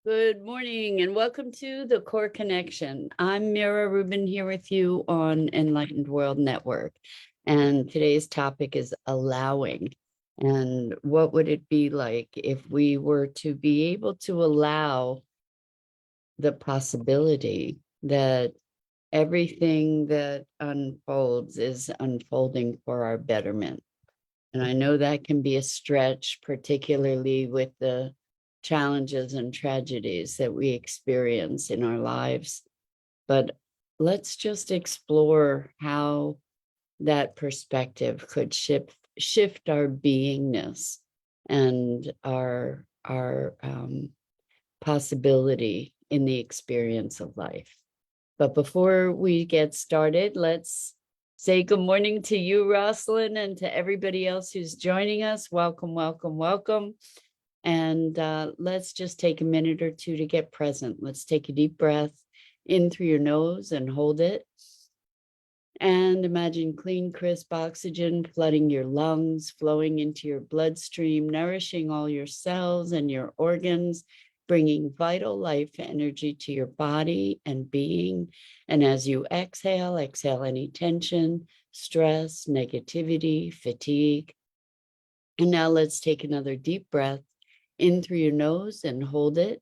Good morning and welcome to the Core Connection. I'm Mira Rubin here with you on Enlightened World Network. And today's topic is allowing. And what would it be like if we were to be able to allow the possibility that everything that unfolds is unfolding for our betterment? And I know that can be a stretch, particularly with the challenges and tragedies that we experience in our lives. But let's just explore how that perspective could shift our beingness and our possibility in the experience of life. But before we get started, let's say good morning to you, Rosalind, and to everybody else who's joining us. Welcome, welcome, welcome. And let's just take a minute or two to get present. Let's take a deep breath in through your nose and hold it. And imagine clean, crisp oxygen flooding your lungs, flowing into your bloodstream, nourishing all your cells and your organs, bringing vital life energy to your body and being. And as you exhale, exhale any tension, stress, negativity, fatigue. And now let's take another deep breath in through your nose and hold it.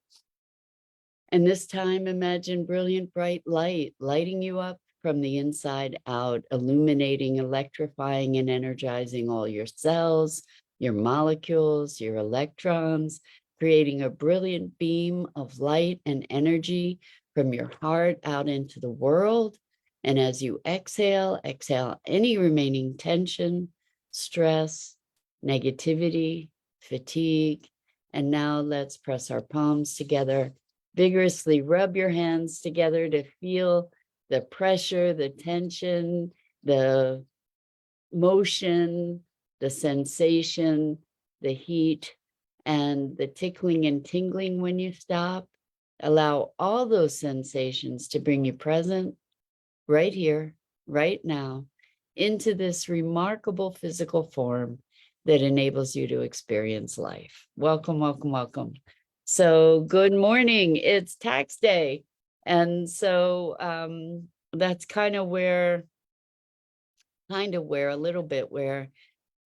And this time, imagine brilliant, bright light lighting you up from the inside out, illuminating, electrifying, and energizing all your cells, your molecules, your electrons, creating a brilliant beam of light and energy from your heart out into the world. And as you exhale, exhale any remaining tension, stress, negativity, fatigue. And now let's press our palms together. Vigorously rub your hands together to feel the pressure, the tension, the motion, the sensation, the heat, and the tickling and tingling when you stop. Allow all those sensations to bring you present right here, right now, into this remarkable physical form that enables you to experience life. Welcome, welcome, welcome. So good morning. It's tax day. And so that's kind of where a little bit where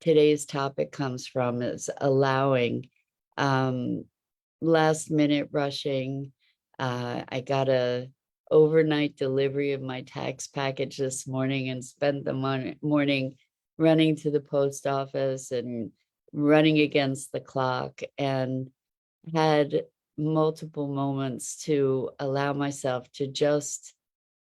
today's topic comes from is allowing. Last minute rushing. I got a overnight delivery of my tax package this morning and spent the morning running to the post office and running against the clock, and had multiple moments to allow myself to just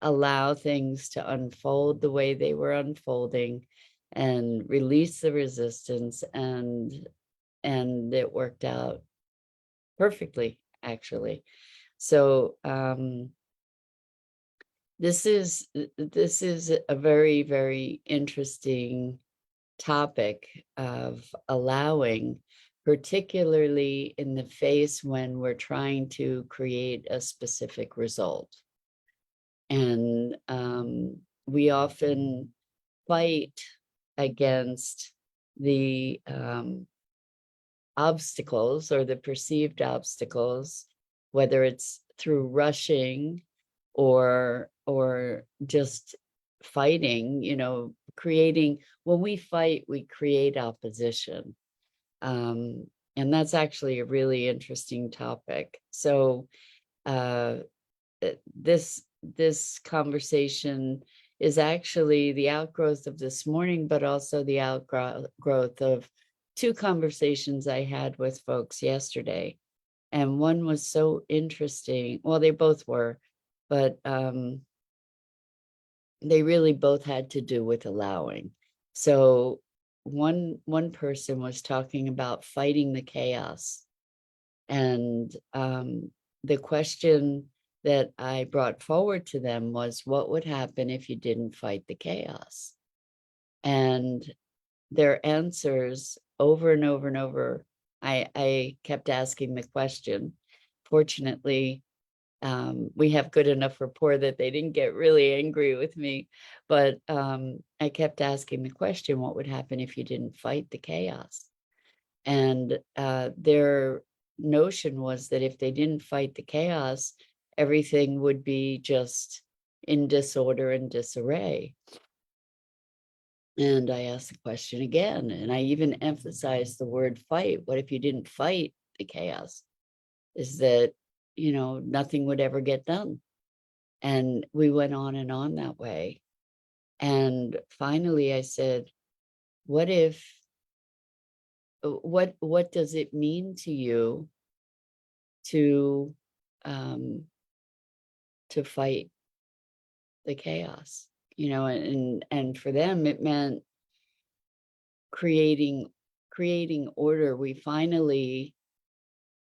allow things to unfold the way they were unfolding and release the resistance, and it worked out perfectly, actually. So this is a very, very interesting topic of allowing, particularly in the face when we're trying to create a specific result. And we often fight against the obstacles or the perceived obstacles, whether it's through rushing or just fighting, creating. When we fight, we create opposition. And that's actually a really interesting topic. So this conversation is actually the outgrowth of this morning, but also the outgrowth of two conversations I had with folks yesterday. And one was so interesting. Well, they both were, but they really both had to do with allowing. So one person was talking about fighting the chaos. And the question that I brought forward to them was, what would happen if you didn't fight the chaos? And their answers over and over and over, I kept asking the question. Fortunately, we have good enough rapport that they didn't get really angry with me, but I kept asking the question, what would happen if you didn't fight the chaos? And notion was that if they didn't fight the chaos, everything would be just in disorder and disarray. And I asked the question again, and I even emphasized the word fight. What if you didn't fight the chaos? Is that, nothing would ever get done. And we went on that way. And finally I said, what if, what does it mean to you to, um, to fight the chaos? And for them, it meant creating order. We finally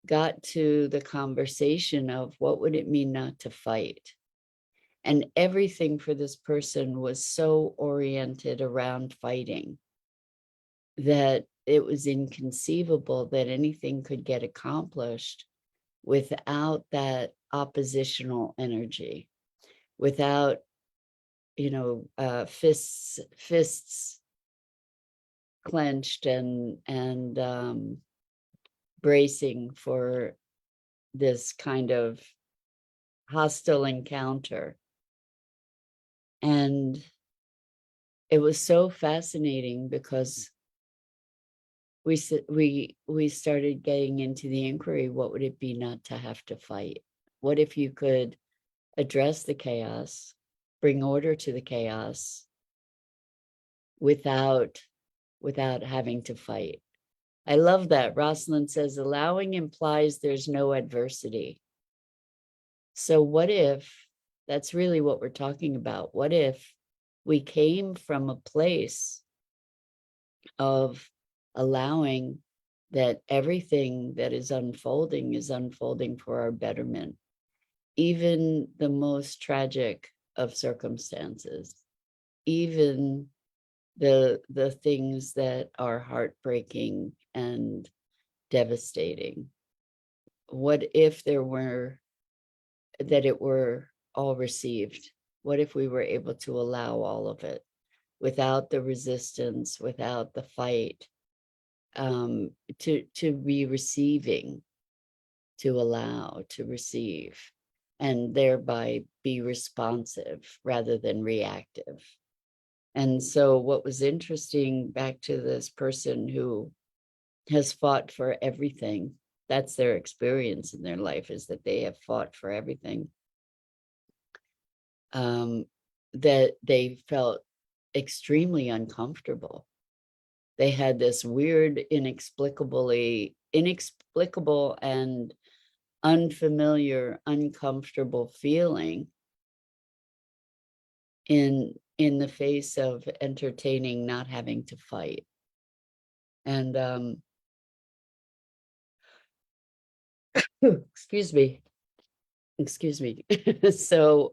got to the conversation of what would it mean not to fight? And everything for this person was so oriented around fighting that it was inconceivable that anything could get accomplished without that oppositional energy, without, fists clenched and bracing for this kind of hostile encounter. And it was so fascinating because we started getting into the inquiry, what would it be not to have to fight? What if you could address the chaos, bring order to the chaos without having to fight? I love that. Rosalind says, allowing implies there's no adversity. So what if, that's really what we're talking about. What if we came from a place of allowing that everything that is unfolding for our betterment, even the most tragic of circumstances, even the things that are heartbreaking and devastating. What if it were all received? What if we were able to allow all of it without the resistance, without the fight, to be receiving, to allow, to receive, and thereby be responsive rather than reactive? And so what was interesting, back to this person who has fought for everything, that's their experience in their life, is that they have fought for everything, that they felt extremely uncomfortable. They had this weird, inexplicable and unfamiliar, uncomfortable feeling in the face of entertaining not having to fight. And excuse me. So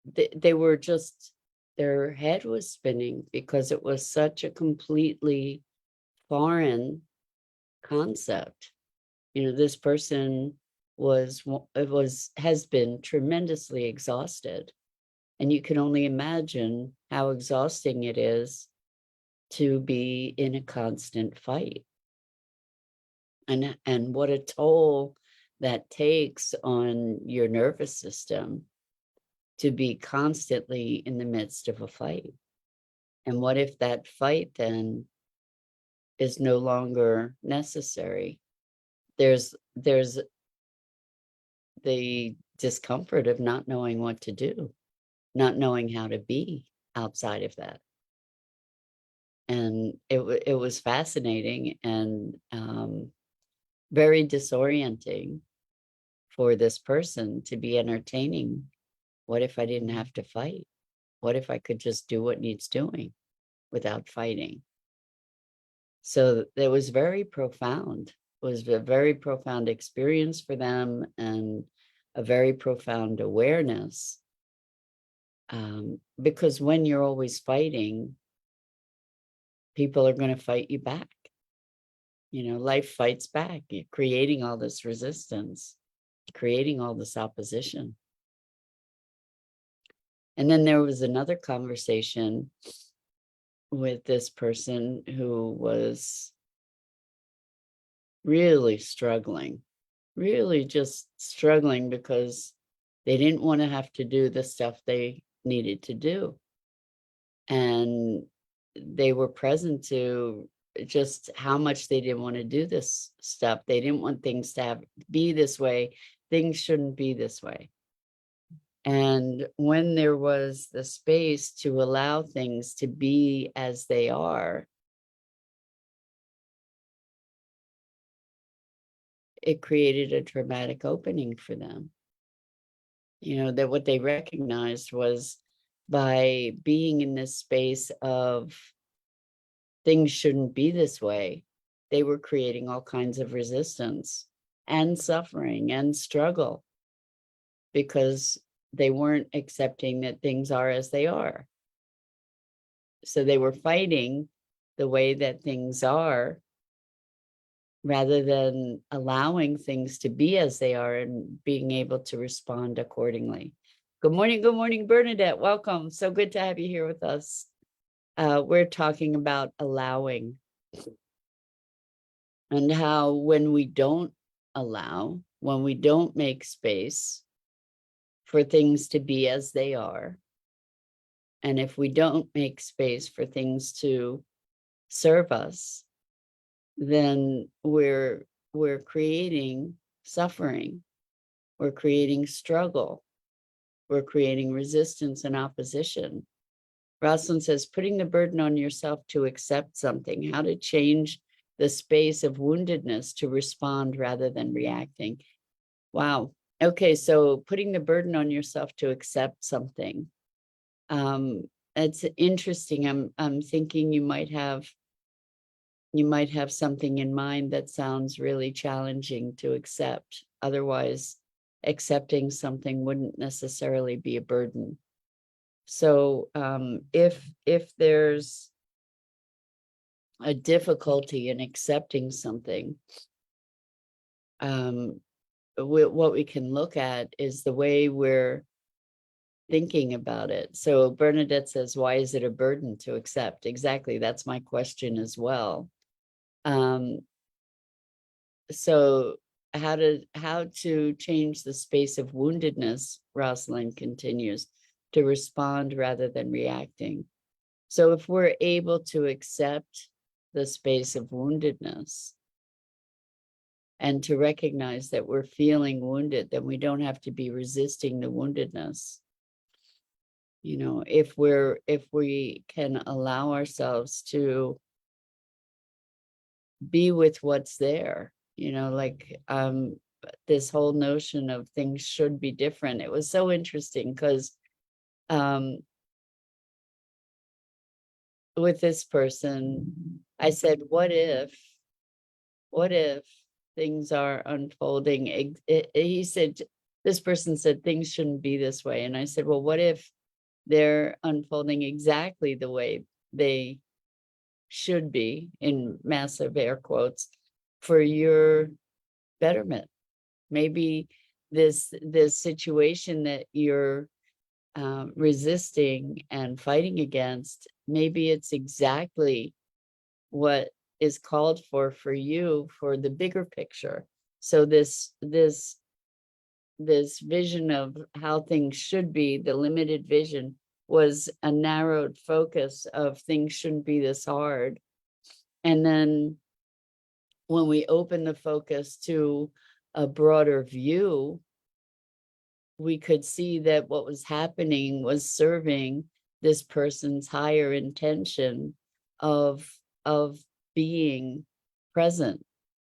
they were just, their head was spinning because it was such a completely foreign concept. This person has been tremendously exhausted, and you can only imagine how exhausting it is to be in a constant fight, and what a toll that takes on your nervous system, to be constantly in the midst of a fight. And what if that fight then is no longer necessary? There's the discomfort of not knowing what to do, not knowing how to be outside of that. And it was fascinating and very disorienting for this person to be entertaining. What if I didn't have to fight? What if I could just do what needs doing without fighting? So it was very profound. It was a very profound experience for them, and a very profound awareness. Because when you're always fighting, people are going to fight you back. Life fights back. You're creating all this resistance, creating all this opposition. And then there was another conversation with this person who was really struggling, really just struggling because they didn't want to have to do the stuff they needed to do. And they were present to just how much they didn't want to do this stuff. They didn't want things to be this way. Things shouldn't be this way. And when there was the space to allow things to be as they are, it created a dramatic opening for them. That what they recognized was, by being in this space of things shouldn't be this way, they were creating all kinds of resistance and suffering and struggle because they weren't accepting that things are as they are. So they were fighting the way that things are rather than allowing things to be as they are and being able to respond accordingly. Good morning, Bernadette. Welcome. So good to have you here with us. We're talking about allowing, and how when we don't allow, when we don't make space for things to be as they are, and if we don't make space for things to serve us, then we're creating suffering, we're creating struggle, we're creating resistance and opposition. Rosalind says, putting the burden on yourself to accept something, how to change the space of woundedness to respond rather than reacting. Wow. Okay, so putting the burden on yourself to accept something. It's interesting. I'm thinking you might have something in mind that sounds really challenging to accept. Otherwise, accepting something wouldn't necessarily be a burden. So if there's a difficulty in accepting something, what we can look at is the way we're thinking about it. So Bernadette says, why is it a burden to accept? Exactly, that's my question as well. So how to change the space of woundedness, Rosalind continues, to respond rather than reacting. So if we're able to accept the space of woundedness and to recognize that we're feeling wounded, then we don't have to be resisting the woundedness. If we can allow ourselves to be with what's there, like this whole notion of things should be different. It was so interesting because with this person, I said, what if things are unfolding? He said, this person said things shouldn't be this way. And I said, well, what if they're unfolding exactly the way they should be, in massive air quotes, for your betterment? Maybe this situation that you're resisting and fighting against, maybe it's exactly what is called for you, for the bigger picture. So this vision of how things should be, the limited vision, was a narrowed focus of things shouldn't be this hard. And then when we open the focus to a broader view, we could see that what was happening was serving this person's higher intention of being present,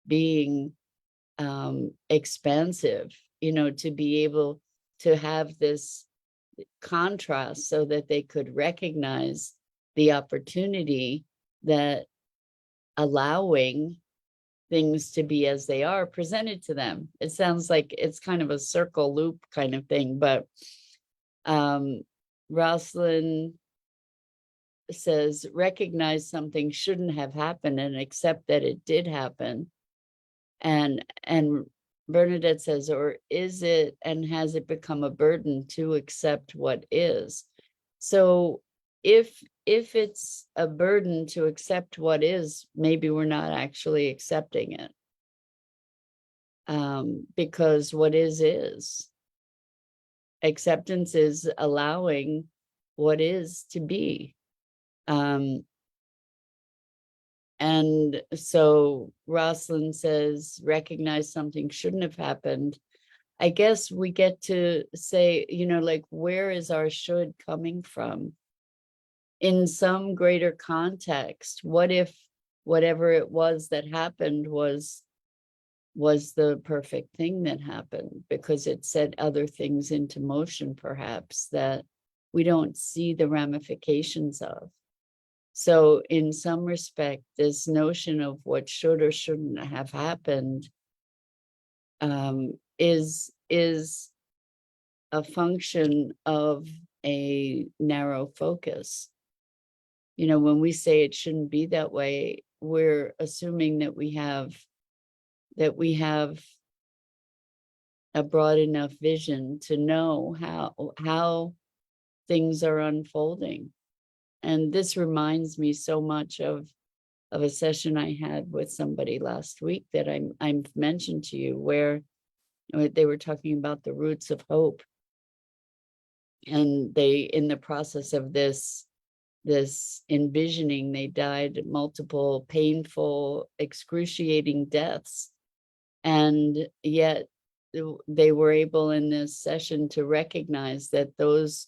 being expansive, to be able to have this contrast so that they could recognize the opportunity that allowing things to be as they are presented to them. It sounds like it's kind of a circle loop kind of thing, but Rosalind says, recognize something shouldn't have happened and accept that it did happen. And Bernadette says, or is it, and has it become a burden to accept what is? So if it's a burden to accept what is, maybe we're not actually accepting it. because what is. Acceptance is allowing what is to be. And so Rosalind says, recognize something shouldn't have happened. I guess we get to say, like, where is our should coming from? In some greater context, what if whatever it was that happened was the perfect thing that happened, because it set other things into motion, perhaps, that we don't see the ramifications of. So in some respect, this notion of what should or shouldn't have happened is a function of a narrow focus. When we say it shouldn't be that way, we're assuming that we have a broad enough vision to know how things are unfolding. And this reminds me so much of a session I had with somebody last week that I mentioned to you, where they were talking about the roots of hope. And they, in the process of this envisioning, they died multiple painful, excruciating deaths. And yet they were able in this session to recognize that those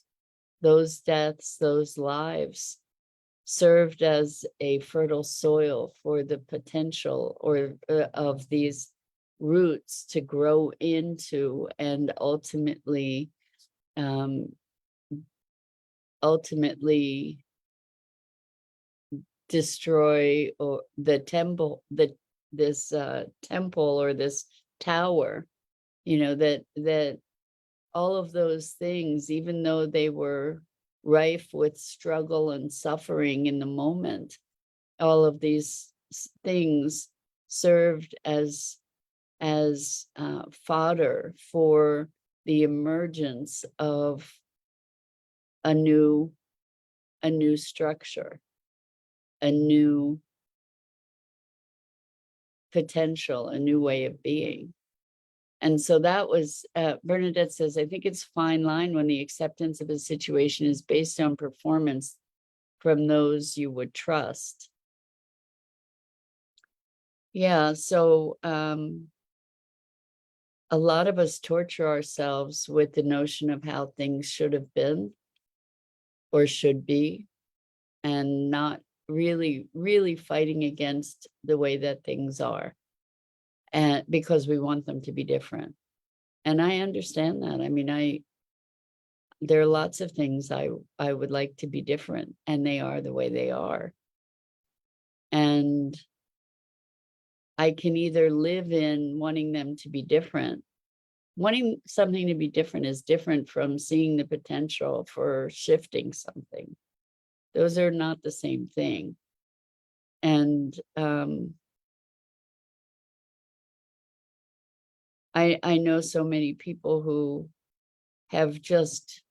deaths, those lives, served as a fertile soil for the potential of these roots to grow into and ultimately destroy or the temple, this temple or this tower, that all of those things, even though they were rife with struggle and suffering in the moment, all of these things served as fodder for the emergence of a new structure, a new potential, a new way of being. And so that was, Bernadette says, I think it's a fine line when the acceptance of a situation is based on performance from those you would trust. Yeah, so a lot of us torture ourselves with the notion of how things should have been or should be, and not really, really fighting against the way that things are, and because we want them to be different. And I understand that. I mean, there are lots of things I would like to be different, and they are the way they are. And I can either live in wanting them to be different. Wanting something to be different is different from seeing the potential for shifting something. Those are not the same thing. And I know so many people who have just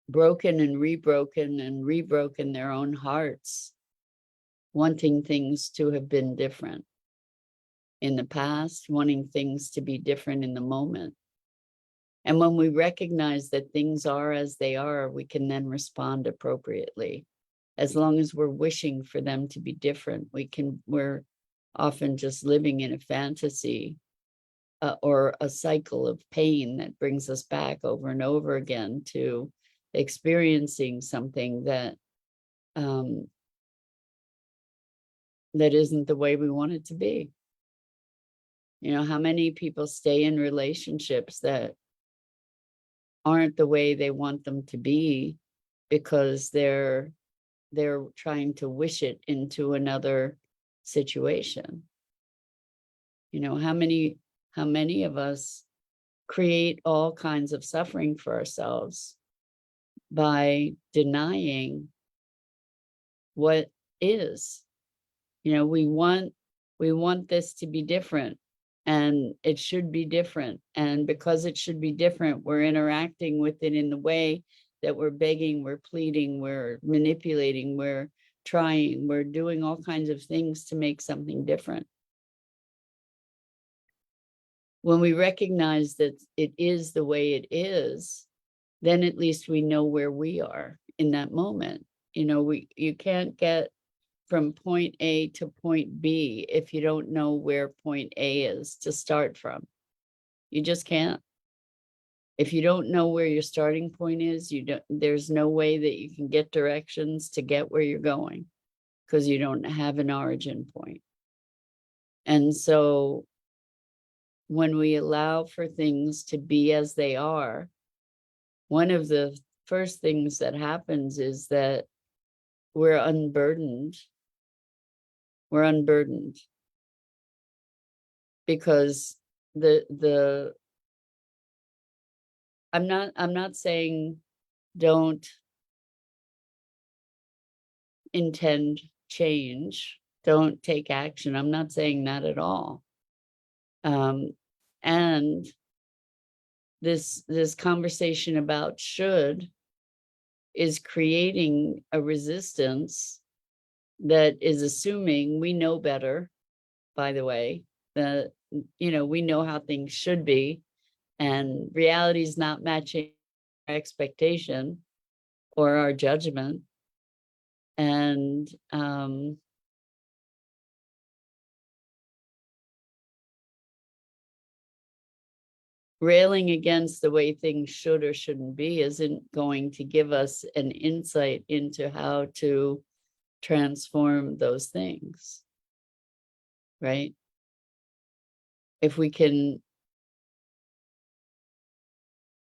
broken and rebroken their own hearts, wanting things to have been different in the past, wanting things to be different in the moment. And when we recognize that things are as they are, we can then respond appropriately. As long as we're wishing for them to be different, we're often just living in a fantasy or a cycle of pain that brings us back over and over again to experiencing something that that isn't the way we want it to be. How many people stay in relationships that aren't the way they want them to be because they're trying to wish it into another situation? How many of us create all kinds of suffering for ourselves by denying what is? We want this to be different, and it should be different. And because it should be different, we're interacting with it in the way that we're begging, we're pleading, we're manipulating, we're trying, we're doing all kinds of things to make something different. when we recognize that it is the way it is, then at least we know where we are in that moment. You can't get from point A to point B if you don't know where point A is to start from. You just can't. If you don't know where your starting point is, there's no way that you can get directions to get where you're going, because you don't have an origin point. And so when we allow for things to be as they are, one of the first things that happens is that we're unburdened. We're unburdened because I'm not saying don't intend change, don't take action. I'm not saying that at all. And this conversation about should is creating a resistance that is assuming we know better, by the way, that we know how things should be, and reality is not matching our expectation or our judgment. And railing against the way things should or shouldn't be isn't going to give us an insight into how to transform those things, right? If we can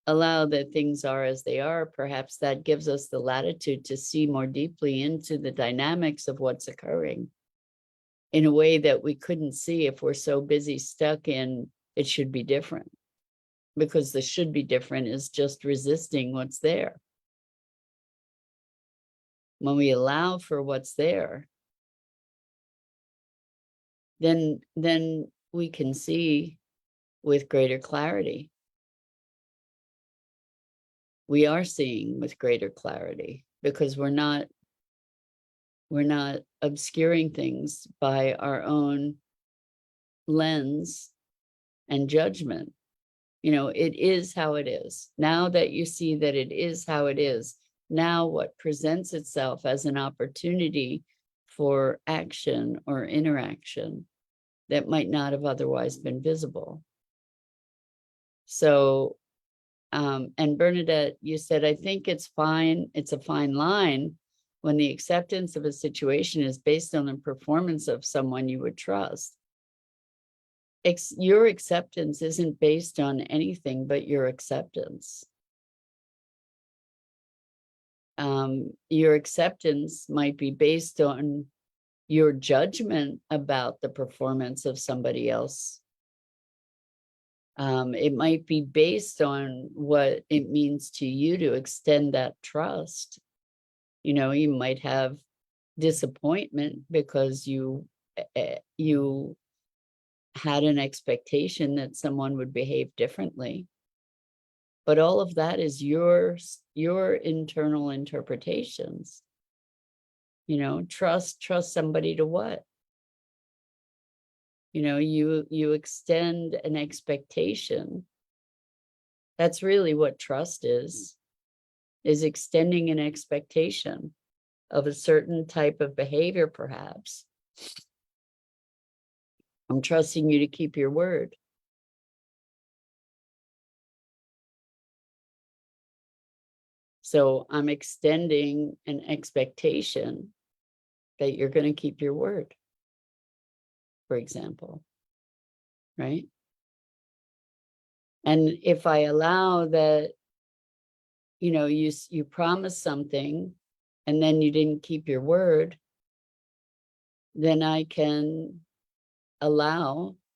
allow that things are as they are, perhaps that gives us the latitude to see more deeply into the dynamics of what's occurring in a way that we couldn't see if we're so busy stuck in it should be different, because the should be different is just resisting what's there. When we allow for what's there, then we can see with greater clarity. We are seeing with greater clarity because we're not obscuring things by our own lens and judgment. It is how it is. Now that you see that it is how it is, now what presents itself as an opportunity for action or interaction that might not have otherwise been visible. So, and Bernadette, you said, I think it's fine. It's a fine line when the acceptance of a situation is based on the performance of someone you would trust. Your acceptance isn't based on anything but your acceptance. Your acceptance might be based on your judgment about the performance of somebody else. It might be based on what it means to you to extend that trust. You might have disappointment because you had an expectation that someone would behave differently. But all of that is your internal interpretations. Trust somebody to what? You extend an expectation. That's really what trust is extending an expectation of a certain type of behavior, perhaps. I'm trusting you to keep your word. So I'm extending an expectation that you're going to keep your word, for example, right? And if I allow that, you promised something and then you didn't keep your word, then I can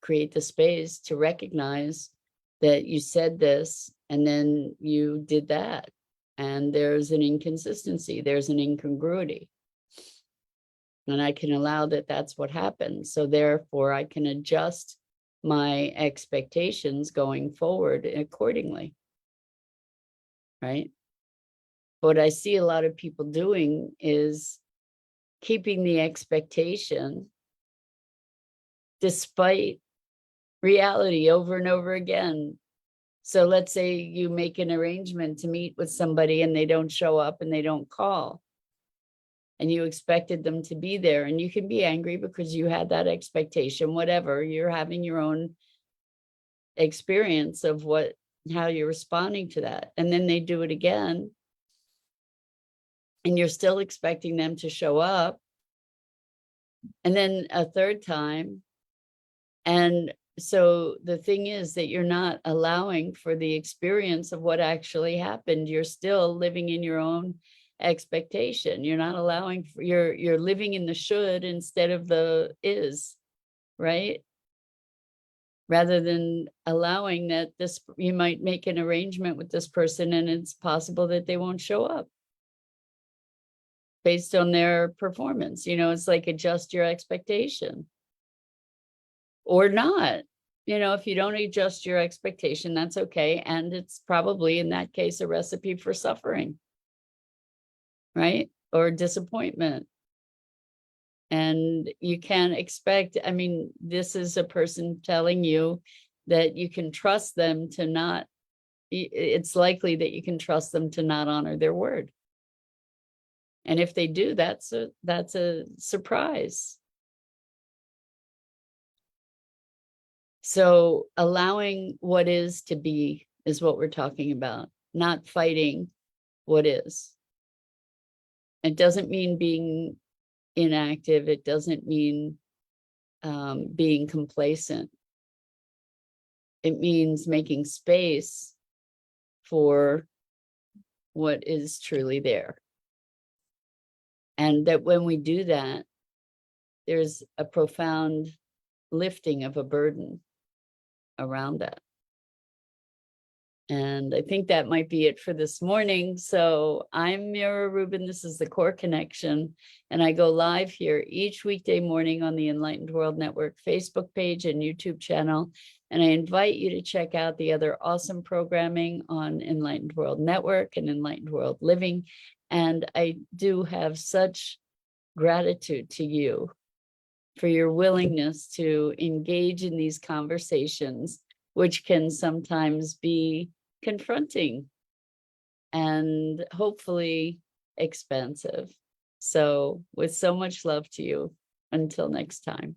create the space to recognize that you said this and then you did that. And there's an inconsistency, there's an incongruity. And I can allow that that's what happened. So therefore, I can adjust my expectations going forward accordingly, right? What I see a lot of people doing is keeping the expectation despite reality over and over again. So let's say you make an arrangement to meet with somebody and they don't show up and they don't call, and you expected them to be there, and you can be angry because you had that expectation, whatever. You're having your own experience of how you're responding to that. And then they do it again, and you're still expecting them to show up. And then a third time. And so the thing is that you're not allowing for the experience of what actually happened. You're still living in your own expectation. You're not allowing for you're living in the should instead of the is, right? Rather than allowing that you might make an arrangement with this person and it's possible that they won't show up based on their performance. It's like adjust your expectation or not. If you don't adjust your expectation, that's okay. And it's probably in that case a recipe for suffering, right? Or disappointment. And you can't expect, this is a person telling you that you can trust them to not, it's likely that you can trust them to not honor their word. And if they do, that's a surprise. So allowing what is to be is what we're talking about, not fighting what is. It doesn't mean being inactive. It doesn't mean being complacent. It means making space for what is truly there. And that when we do that, there's a profound lifting of a burden around that. And I think that might be it for this morning. So I'm Mira Rubin. This is the Core Connection. And I go live here each weekday morning on the Enlightened World Network Facebook page and YouTube channel. And I invite you to check out the other awesome programming on Enlightened World Network and Enlightened World Living. And I do have such gratitude to you for your willingness to engage in these conversations, which can sometimes be confronting and hopefully expansive. So with so much love to you, until next time.